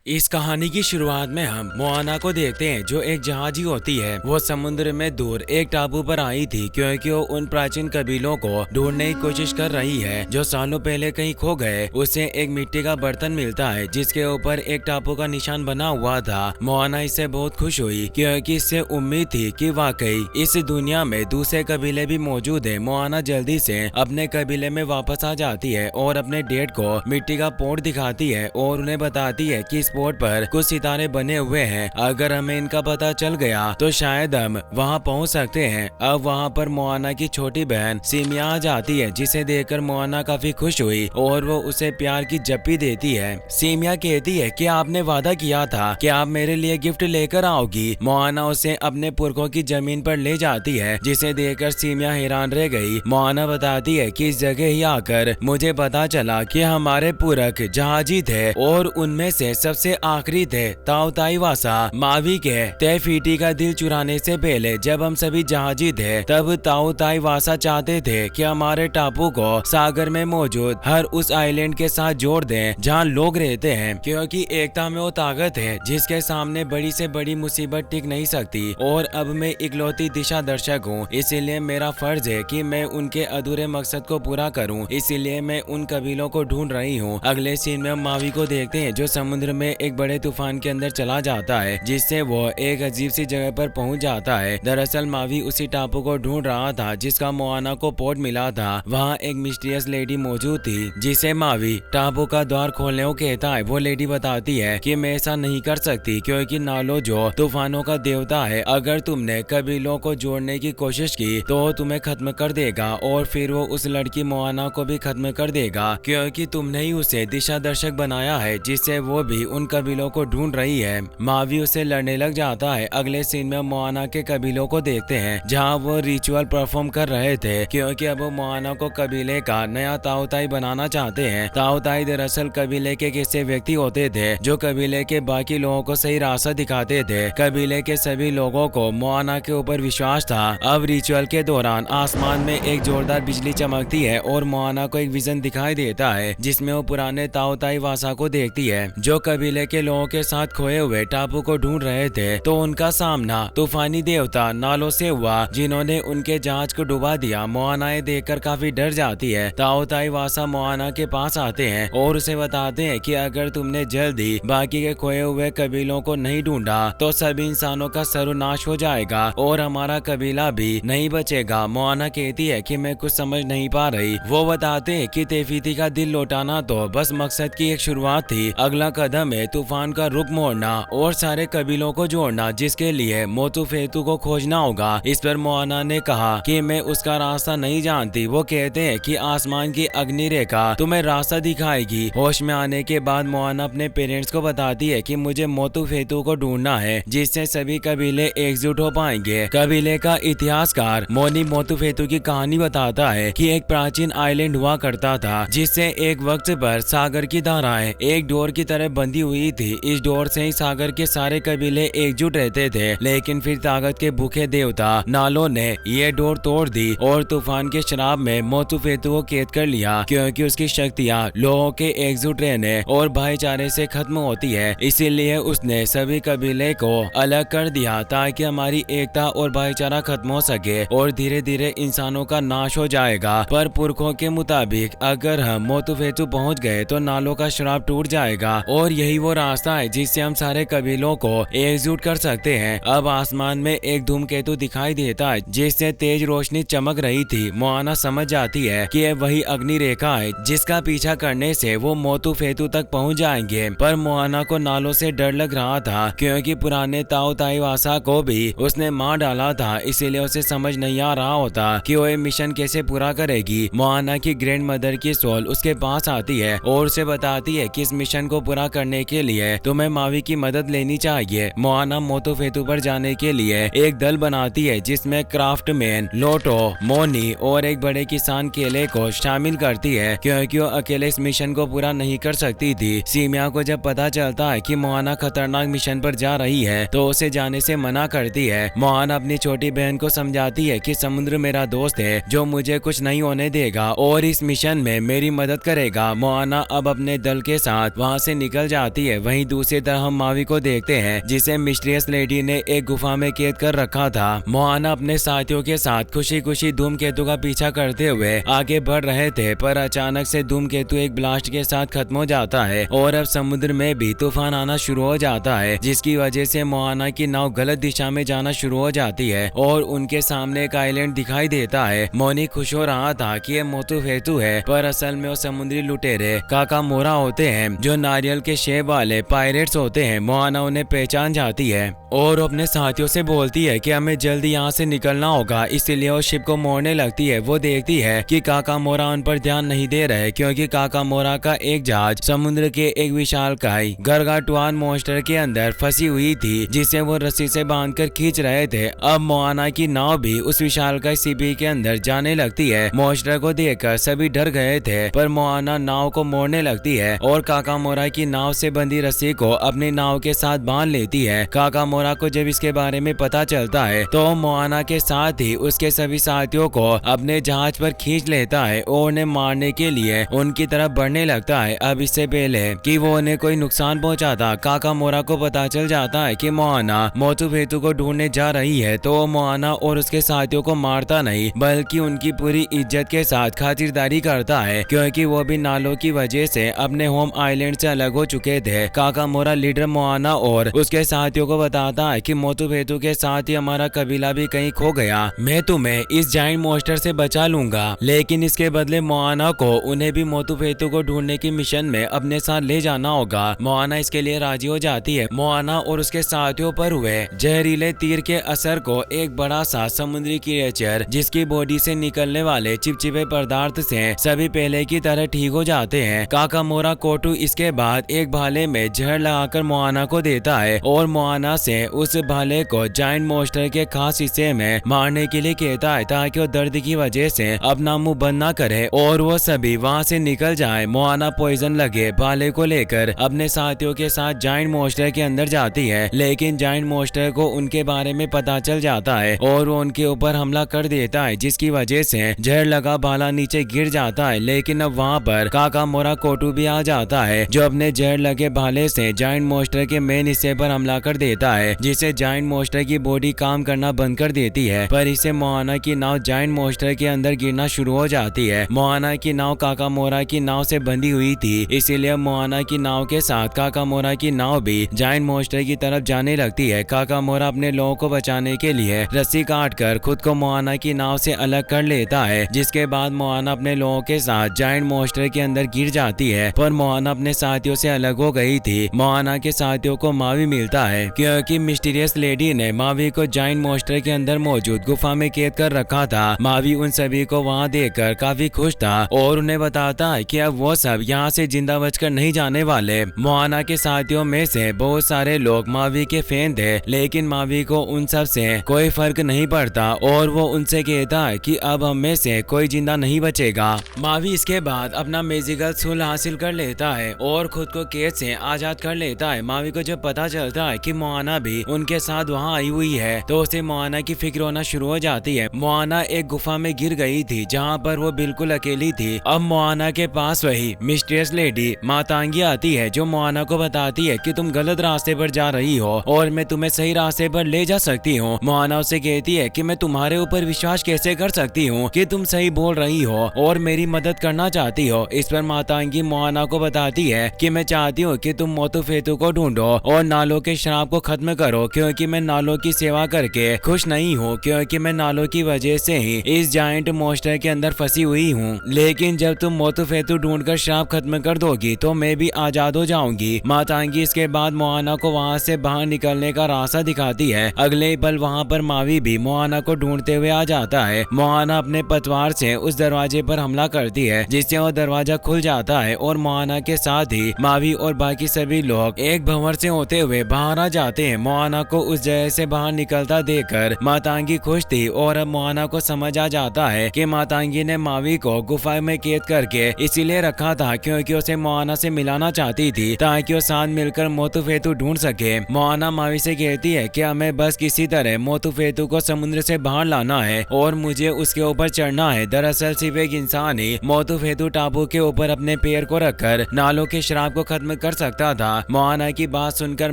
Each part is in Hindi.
इस कहानी की शुरुआत में हम मोआना को देखते हैं, जो एक जहाजी होती है। वो समुद्र में दूर एक टापू पर आई थी क्योंकि वो उन प्राचीन कबीलों को ढूंढने की कोशिश कर रही है जो सालों पहले कहीं खो गए। उसे एक मिट्टी का बर्तन मिलता है जिसके ऊपर एक टापू का निशान बना हुआ था। मोआना इससे बहुत खुश हुई क्योंकि इससे उम्मीद थी कि वाकई इस दुनिया में दूसरे कबीले भी मौजूद है। मोआना जल्दी से अपने कबीले में वापस आ जाती है और अपने डैड को मिट्टी का पोट दिखाती है और उन्हें बताती है कि स्पॉट पर कुछ सितारे बने हुए हैं। अगर हमें इनका पता चल गया तो शायद हम वहां पहुंच सकते हैं। अब वहां पर मोआना की छोटी बहन सीमिया आ जाती है, जिसे देखकर मोआना काफी खुश हुई और वो उसे प्यार की जप्पी देती है। सीमिया कहती है कि आपने वादा किया था कि आप मेरे लिए गिफ्ट लेकर आओगी। मोआना उसे अपने पुरखों की जमीन पर ले जाती है, जिसे देखकर सीमिया हैरान रह गई। मोआना बताती है कि इस जगह ही आकर मुझे पता चला कि हमारे पुरख जहाजी थे और उनमें से सबसे आखिरी थे ताओ ताईवासा। मावी के तेफीटी का दिल चुराने से पहले जब हम सभी जहाजी थे, तब ताओ ताईवासा चाहते थे कि हमारे टापू को सागर में मौजूद हर उस आइलैंड के साथ जोड़ दें जहां लोग रहते हैं, क्योंकि एकता में वो ताकत है जिसके सामने बड़ी से बड़ी मुसीबत टिक नहीं सकती। और अब मैं इकलौती दिशा दर्शक हूँ, इसीलिए मेरा फर्ज है कि मैं उनके अधूरे मकसद को पूरा करूँ। इसीलिए मैं उन कबीलों को ढूंढ रही हूँ। अगले सीन में हम मावी को देखते हैं जो समुद्र में एक बड़े तूफान के अंदर चला जाता है, जिससे वो एक अजीब सी जगह पर पहुंच जाता है। दरअसल मावी उसी टापू को ढूंढ रहा था जिसका मोआना को पोर्ट मिला था। वहाँ एक मिस्टीरियस लेडी मौजूद थी जिसे मावी टापू का द्वार खोलने को कहता है। वो लेडी बताती है कि मैं ऐसा नहीं कर सकती क्योंकि नालो जो तूफानों का देवता है, अगर तुमने कबीलों को जोड़ने की कोशिश की तो तुम्हें खत्म कर देगा और फिर वो उस लड़की मोआना को भी खत्म कर देगा, क्योंकि तुमने ही उसे दिशा दर्शक बनाया है जिससे वो भी उन कबीलों को ढूंढ रही है। मावी उससे लड़ने लग जाता है। अगले सीन में मोआना के कबीलों को देखते हैं जहां वो रिचुअल परफॉर्म कर रहे थे, क्योंकि अब वो मोआना को कबीले का नया ताओताई बनाना चाहते हैं। ताओताई दरअसल कबीले के ऐसे व्यक्ति होते थे जो कबीले के बाकी लोगों को सही रास्ता दिखाते थे। कबीले के सभी लोगों को मोआना के ऊपर विश्वास था। अब रिचुअल के दौरान आसमान में एक जोरदार बिजली चमकती है और मोआना को एक विजन दिखाई देता है जिसमें वो पुराने ताओताई वासा को देखती है जो कबीले के लोगों के साथ खोए हुए टापू को ढूंढ रहे थे। तो उनका सामना तूफानी देवता नालो से हुआ जिन्होंने उनके जहाज को डुबा दिया। मोआना देखकर काफी डर जाती है। ताओताई वासा मोआना के पास आते हैं और उसे बताते हैं कि अगर तुमने जल्दी बाकी के खोए हुए कबीलों को नहीं ढूंढा तो सभी इंसानों का सर्वनाश हो जाएगा और हमारा कबीला भी नहीं बचेगा। मोआना कहती है कि मैं कुछ समझ नहीं पा रही। वो बताते हैं कि तेफीती का दिल लौटाना तो बस मकसद की एक शुरुआत थी। अगला कदम है तूफान का रुख मोड़ना और सारे कबीलों को जोड़ना, जिसके लिए मोतुफेतु को खोजना होगा। इस पर मोआना ने कहा कि मैं उसका रास्ता नहीं जानती। वो कहते हैं कि आसमान की अग्नि रेखा तुम्हें रास्ता दिखाएगी। होश में आने के बाद मोआना अपने पेरेंट्स को बताती है कि मुझे मोतुफेतु को ढूंढना है जिससे सभी कबीले एकजुट हो पाएंगे। कबीले का इतिहासकार मोनी मोतुफेतु की कहानी बताता है कि एक प्राचीन आइलैंड हुआ करता था जिससे एक वक्त पर सागर की धाराएं एक डोर की तरह बंधी हुई थी। इस डोर से ही सागर के सारे कबीले एकजुट रहते थे, लेकिन फिर ताकत के भूखे देवता नालो ने ये डोर तोड़ दी और तूफान के शराब में मोतुफेतु को कैद कर लिया, क्योंकि उसकी शक्तियाँ लोगों के एकजुट रहने और भाईचारे से खत्म होती है। इसीलिए उसने सभी कबीले को अलग कर दिया ताकि हमारी एकता और भाईचारा खत्म हो सके और धीरे धीरे इंसानों का नाश हो जाएगा। पर पुरखों के मुताबिक अगर हम मोतुफेतु पहुँच गए तो नालो का श्राप टूट जाएगा और यही वो रास्ता है जिससे हम सारे कबीलों को एकजुट कर सकते हैं। अब आसमान में एक धूमकेतु दिखाई देता है जिससे तेज रोशनी चमक रही थी। मोआना समझ जाती है कि यह वही अग्नि रेखा है जिसका पीछा करने से वो मोतुफेतु तक पहुंच जाएंगे। पर मोआना को नालो से डर लग रहा था क्योंकि पुराने ताओ ताईवासा को भी उसने मार डाला था, इसीलिए उसे समझ नहीं आ रहा होता कि वो मिशन कैसे पूरा करेगी। मोआना की ग्रैंड मदर की सोल उसके पास आती है और उसे बताती है कि इस मिशन को पूरा करने के लिए तुम्हें मावी की मदद लेनी चाहिए। मोआना मोतुफेतु पर जाने के लिए एक दल बनाती है जिसमें क्राफ्टमैन, लोटो, मोनी और एक बड़े किसान केले को शामिल करती है क्योंकि वो अकेले इस मिशन को पूरा नहीं कर सकती थी। सीमिया को जब पता चलता है कि मोआना खतरनाक मिशन पर जा रही है तो उसे जाने से मना करती है। मोआना अपनी छोटी बहन को समझाती है कि समुद्र मेरा दोस्त है जो मुझे कुछ नहीं होने देगा और इस मिशन में मेरी मदद करेगा। मोआना अब अपने दल के साथ वहाँ से निकल जाती जाती है। वहीं दूसरी तरफ हम मावी को देखते हैं जिसे मिस्टीरियस लेडी ने एक गुफा में कैद कर रखा था। मोआना अपने साथियों के साथ खुशी खुशी धूमकेतु का पीछा करते हुए आगे बढ़ रहे थे, पर अचानक से धूमकेतु एक ब्लास्ट के साथ खत्म हो जाता है और अब समुद्र में भी तूफान आना शुरू हो जाता है, जिसकी वजह से मोआना की नाव गलत दिशा में जाना शुरू हो जाती है और उनके सामने एक आइलैंड दिखाई देता है। मोनी खुश हो रहा था कि ये मोतुफेतु है, पर असल में वो समुद्री लुटेरे काकामोरा होते हैं जो नारियल के शेप वाले पायरेट्स होते हैं। मोआना उन्हें पहचान जाती है और अपने साथियों से बोलती है कि हमें जल्दी यहाँ से निकलना होगा, इसलिए वो शिप को मोड़ने लगती है। वो देखती है कि काकामोरा उन पर ध्यान नहीं दे रहे क्योंकि काकामोरा का एक जहाज समुद्र के एक विशालकाय गरगाटुआन मॉन्स्टर के अंदर फंसी हुई थी, जिसे वो रस्सी से बांधकर खींच रहे थे। अब मोआना की नाव भी उस विशालकाय सीपी के अंदर जाने लगती है। मॉन्स्टर को देखकर सभी डर गए थे, पर मोआना नाव को मोड़ने लगती है और काकामोरा की नाव से बंधी रस्सी को अपनी नाव के साथ बांध लेती है। काकामोरा को जब इसके बारे में पता चलता है तो मोआना के साथ ही उसके सभी साथियों को अपने जहाज पर खींच लेता है और उन्हें मारने के लिए उनकी तरफ बढ़ने लगता है। अब इससे पहले कि वो उन्हें कोई नुकसान पहुंचाता, काकामोरा को पता चल जाता है कि मोआना मोतुफेतु को ढूंढने जा रही है, तो मोआना और उसके साथियों को मारता नहीं बल्कि उनकी पूरी इज्जत के साथ खातिरदारी करता है, क्योंकि वो भी नालो की वजह से अपने होम आइलैंड से अलग हो चुके थे। काकामोरा लीडर मोआना और उसके साथियों को बताता है कि मोतुफेतु के साथ ही हमारा कबीला भी कहीं खो गया, मैं तुम्हें इस जाइंट मॉन्स्टर से बचा लूंगा, लेकिन इसके बदले मोआना को उन्हें भी मोतुफेतु को ढूंढने की मिशन में अपने साथ ले जाना होगा। मोआना इसके लिए राजी हो जाती है। मोआना और उसके साथियों पर हुए जहरीले तीर के असर को एक बड़ा सा समुद्री क्रिएचर जिसकी बॉडी से निकलने वाले चिपचिपे पदार्थ से सभी पहले की तरह ठीक हो जाते हैं। काकामोरा कोटू इसके बाद एक भाले में जहर लगाकर मोआना को देता है और मोआना से उस भाले को जाइंट मॉन्स्टर के खास हिस्से में मारने के लिए कहता है ताकि वो दर्द की वजह से अपना मुंह बंद न करे और वो सभी वहां से निकल जाए। मोआना पॉइजन लगे भाले को लेकर अपने साथियों के साथ जाइंट मॉन्स्टर के अंदर जाती है, लेकिन जाइंट मॉन्स्टर को उनके बारे में पता चल जाता है और वो उनके ऊपर हमला कर देता है, जिसकी वजह से जहर लगा भाला नीचे गिर जाता है। लेकिन अब वहाँ पर काकामोरा कोटू भी आ जाता है जो अपने जहर लगे भाले से जाइंट मॉन्स्टर के मेन हिस्से पर हमला कर देता है, जिससे जाइंट मॉन्स्टर की बॉडी काम करना बंद कर देती है। पर इससे मोआना की नाव जाइंट मॉन्स्टर के अंदर गिरना शुरू हो जाती है। मोआना की नाव काकामोरा की नाव से बंधी हुई थी, इसीलिए मोआना की नाव के साथ काकामोरा की नाव भी जाइंट मॉन्स्टर की तरफ जाने लगती है। काकामोरा अपने लोगों को बचाने के लिए रस्सी काटकर खुद को मोआना की नाव से अलग कर लेता है, जिसके बाद मोआना अपने लोगों के साथ जाइंट मॉन्स्टर के अंदर गिर जाती है। पर मोआना अपने साथियों से अलग हो गई थी। मोआना के साथियों को मावी मिलता है क्योंकि मिस्टीरियस लेडी ने मावी को जाइंट मॉन्स्टर के अंदर मौजूद गुफा में कैद कर रखा था। मावी उन सभी को वहां देखकर काफी खुश था और उन्हें बताता है कि अब वो सब यहाँ से जिंदा बचकर नहीं जाने वाले। मोआना के साथियों में से बहुत सारे लोग मावी के फैन थे, लेकिन मावी को उन सब से कोई फर्क नहीं पड़ता और वो उनसे कहता है कि अब हम में से कोई जिंदा नहीं बचेगा। मावी इसके बाद अपना मैजिकल सूल हासिल कर लेता है और खुद को कैद से आजाद कर लेता है। मावी को जब पता चलता है कि मोआना भी उनके साथ वहाँ आई हुई है तो उसे मोआना की फिक्र होना शुरू हो जाती है। मोआना एक गुफा में गिर गई थी जहाँ पर वो बिल्कुल अकेली थी। अब मोआना के पास वही मिस्टीरियस लेडी मातांगी आती है जो मोआना को बताती है कि तुम गलत रास्ते पर जा रही हो और मैं तुम्हें सही रास्ते पर ले जा सकती हूँ। मोआना उसे कहती है कि मैं तुम्हारे ऊपर विश्वास कैसे कर सकती हूँ कि तुम सही बोल रही हो और मेरी मदद करना चाहती हो। इस पर मातांगी मोआना को बताती है कि मैं चाहती हूँ कि तुम मोतुफेतु को ढूंढो और नालों के श्राप को खत्म करो, क्योंकि मैं नालों की सेवा करके खुश नहीं हूँ, क्योंकि मैं नालों की वजह से ही इस जाइंट मॉन्स्टर के अंदर फंसी हुई हूँ। लेकिन जब तुम मोतुफेतु ढूंढकर श्राप खत्म कर दोगी तो मैं भी आजाद हो जाऊंगी। मातांगी इसके बाद मोआना को वहाँ से बाहर निकलने का रास्ता दिखाती है। अगले पल वहाँ पर मावी भी मोआना को ढूंढते हुए आ जाता है। मोआना अपने पतवार से उस दरवाजे पर हमला करती है, जिससे वो दरवाजा खुल जाता है और मोआना के साथ ही मावी और बाकी सभी लोग एक भंवर से होते हुए बाहर आ जाते हैं। मोआना को उस जगह से बाहर निकलता देखकर मातांगी खुश थी और अब मोआना को समझ आ जाता है कि मातांगी ने मावी को गुफा में कैद करके इसीलिए रखा था क्योंकि उसे मोआना से मिलाना चाहती थी ताकि वो साथ मिलकर मोतुफेतु ढूंढ सके। मोआना मावी से कहती है कि हमें बस किसी तरह मोतुफेतु को समुद्र से बाहर लाना है और मुझे उसके ऊपर चढ़ना है। दरअसल सिर्फ एक इंसान ही मोतुफेतु टापू के ऊपर अपने पैर को रखकर नालों के श्राप को खत्म कर सकता था। मोआना की बात सुनकर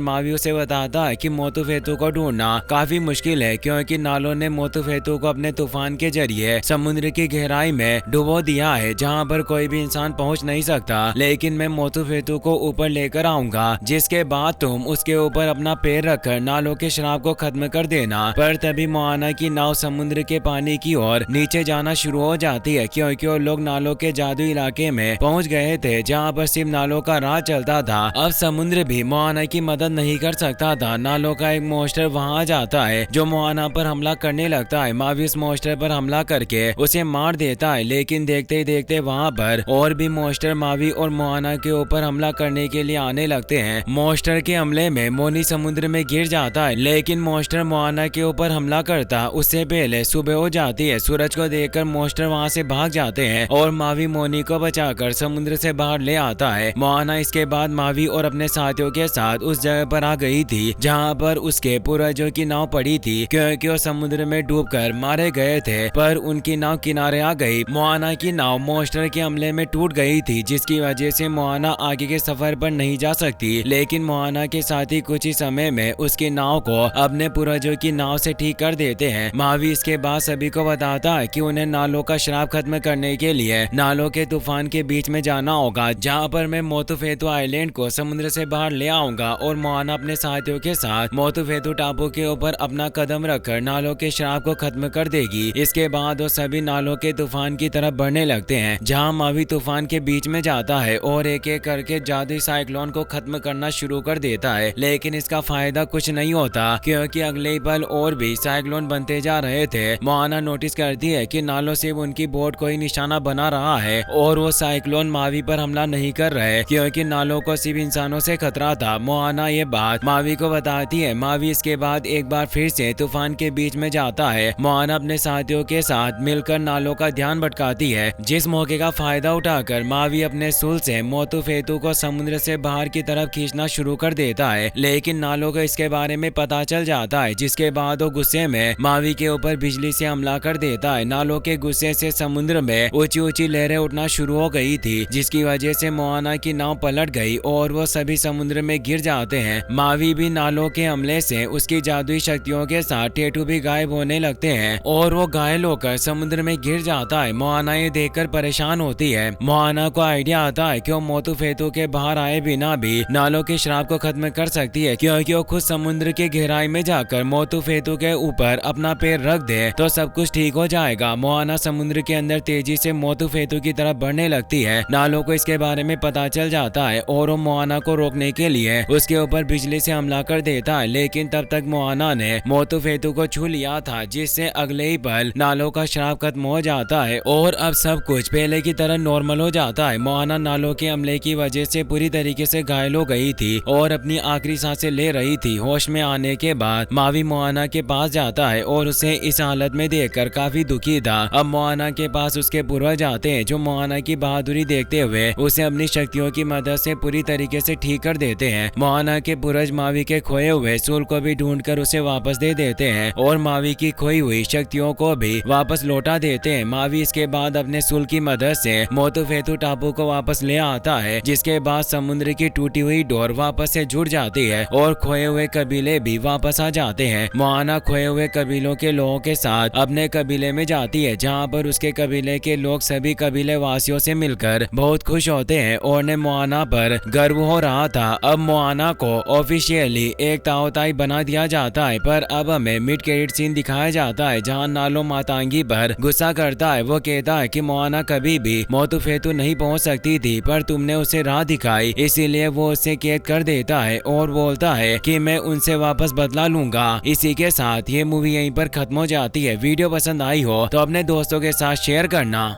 मावी उसे बताता है कि मोतुफेतु को ढूंढना काफी मुश्किल है, क्योंकि नालो ने मोतुफेतु को अपने तूफान के जरिए समुद्र की गहराई में डुबो दिया है, जहाँ पर कोई भी इंसान पहुँच नहीं सकता। लेकिन मैं मोतुफेतु को ऊपर लेकर आऊंगा, जिसके बाद तुम उसके ऊपर अपना पैर रखकर नालो के शराब को खत्म कर देना। पर तभी मोआना की नाव समुद्र के पानी की ओर नीचे जाना शुरू हो जाती है, क्योंकि वो लोग नालो के जादू इलाके में पहुंच गए थे, जहां पर सिर्फ नालो का राज चलता था। अब समुद्र भी मोआना की मदद नहीं कर सकता था। नालो का एक मॉन्स्टर वहां जाता है जो मोआना पर हमला करने लगता है। मावी उस मॉन्स्टर पर हमला करके उसे मार देता है, लेकिन देखते ही देखते वहां पर और भी मॉन्स्टर मावी और मोआना के ऊपर हमला करने के लिए आने लगते हैं। मॉन्स्टर के हमले में मोनी समुद्र में गिर जाता है, लेकिन मॉन्स्टर मोआना के ऊपर हमला करता उससे पहले सुबह हो जाती है। सूरज को देखकर मॉन्स्टर वहां से भाग जाते हैं और मावी मोनी को बचाकर समुद्र से बाहर ले आता है। मोआना इसके बाद मावी और अपने साथियों के साथ उस जगह पर आ गई थी जहां पर उसके पूर्वजों की नाव पड़ी थी, क्योंकि वो समुद्र में डूबकर मारे गए थे। पर उनकी नाव किनारे आ गई। मोआना की नाव मॉन्स्टर के हमले में टूट गई थी, जिसकी वजह से मोआना आगे के सफर पर नहीं जा सकती। लेकिन मोआना के साथी कुछ ही समय में उसकी नाव को अपने पूर्वजों की नाव से ठीक कर देते हैं। मावी इसके बाद सभी को बताता है कि उन्हें नालो का श्राप खत्म करने के लिए नालो के तूफान के बीच में जाना होगा, जहां पर मैं मोतुफेतु आइलैंड को समुद्र से बाहर ले आऊंगा और मोआना अपने साथियों के साथ मोतुफेतु टापू के ऊपर अपना कदम रखकर नालो के श्राप को खत्म कर देगी। इसके बाद वो सभी नालो के तूफान की तरफ बढ़ने लगते हैं, जहाँ मावी तूफान के बीच में जाता है और एक एक करके जादुई साइक्लोन को खत्म करना शुरू कर देता है। लेकिन इसका फायदा कुछ नहीं होता, क्योंकि अगले ही पल और भी साइक्लोन बनते जा रहे थे। मोआना नोटिस करती है कि नालो सिर्फ उनकी बोट को ही निशाना बना रहा है और वो साइक्लोन मावी पर हमला नहीं कर रहे, क्योंकि नालो को सिर्फ इंसानों से खतरा था। मोआना ये बात मावी को बताती है। मावी इसके बाद एक बार फिर से तूफान के बीच में जाता है। मोआना अपने साथियों के साथ मिलकर नालो का ध्यान भटकाती है, जिस मौके का फायदा उठाकर मावी अपने सूल से मोतुफेतु को समुद्र से बाहर की तरफ खींचना शुरू कर देता है। लेकिन नालो को इसके बारे में पता चल जाता है, जिसके बाद वो गुस्से में मावी के ऊपर बिजली से हमला कर देता है। नालो के गुस्से से समुद्र में ऊंची ऊंची लहरें उठना शुरू हो गई थी, जिसकी वजह से मोआना की नाव पलट गई और वो सभी समुद्र में गिर जाते हैं। मावी भी नालो के हमले से उसकी जादुई शक्तियों के साथ टेटू भी गायब होने लगते हैं और वो घायल होकर समुद्र में गिर जाता है। मोआना ये देखकर परेशान होती है। मोआना को आइडिया आता है कि वो मोतुफेतु के बाहर आए बिना भी नालो के श्राप को खत्म कर सकती है, क्योंकि वो खुद समुद्र की गहराई में जाकर मोतुफेतु के ऊपर अपना पैर रख दे तो सब कुछ ठीक हो जाएगा। मोआना समुद्र के अंदर तेजी से मोतुफेतु की तरफ बढ़ने लगती है। नालो को इसके बारे में पता चल जाता है और वो मोआना को रोकने के लिए उसके ऊपर बिजली से हमला कर देता है। लेकिन तब तक मोआना ने मोतुफेतु को छू लिया था, जिससे अगले ही पल नालो का श्राप खत्म हो जाता है और अब सब कुछ पहले की तरह नॉर्मल हो जाता है। मोआना नालो के हमले की वजह से पूरी तरीके से घायल हो गई थी और अपनी आखिरी सांसें ले रही थी। होश में आने के बाद मावी मोआना के पास जाता है और उसे इस हालत में देखकर काफी दुखी था। अब मोआना के पास उसके पूर्वज आते हैं, जो मोआना की बहादुरी देखते हुए उसे अपनी शक्तियों की मदद से पूरी तरीके से ठीक कर देते हैं। मोआना के पूर्वज मावी के खोए हुए सूल को भी ढूंढकर उसे वापस दे देते हैं और मावी की खोई हुई शक्तियों को भी वापस लौटा देते हैं। मावी इसके बाद अपने सूल की मदद से मोतुफेतु टापू को वापस ले आता है, जिसके बाद समुद्र की टूटी हुई डोर वापस से जुड़ जाती है और खोए हुए कबीले भी वापस आ जाते हैं। मोआना खोए हुए कबीलों के लोगों के साथ अपने कबीले में जाती है, जहां पर उसके कबीले के लोग सभी कबीले वासियों से मिलकर बहुत खुश होते हैं और ने मोआना पर गर्व हो रहा था। अब मोआना को ऑफिशियली एक ताओताई बना दिया जाता है, पर अब हमें मिड क्रेडिट सीन दिखाया जाता है, जहां नालो मातांगी पर गुस्सा करता है। वो कहता है कि मोआना कभी भी मोतुफेतु नहीं पहुंच सकती थी, पर तुमने उसे राह दिखाई, इसीलिए वो उसे कैद कर देता है और बोलता है कि मैं उनसे वापस बदला लूंगा। इसी के साथ ये मूवी यहीं पर खत्म हो जाती है। वीडियो पसंद आई हो तो अपने दोस्तों के साथ शेयर करना।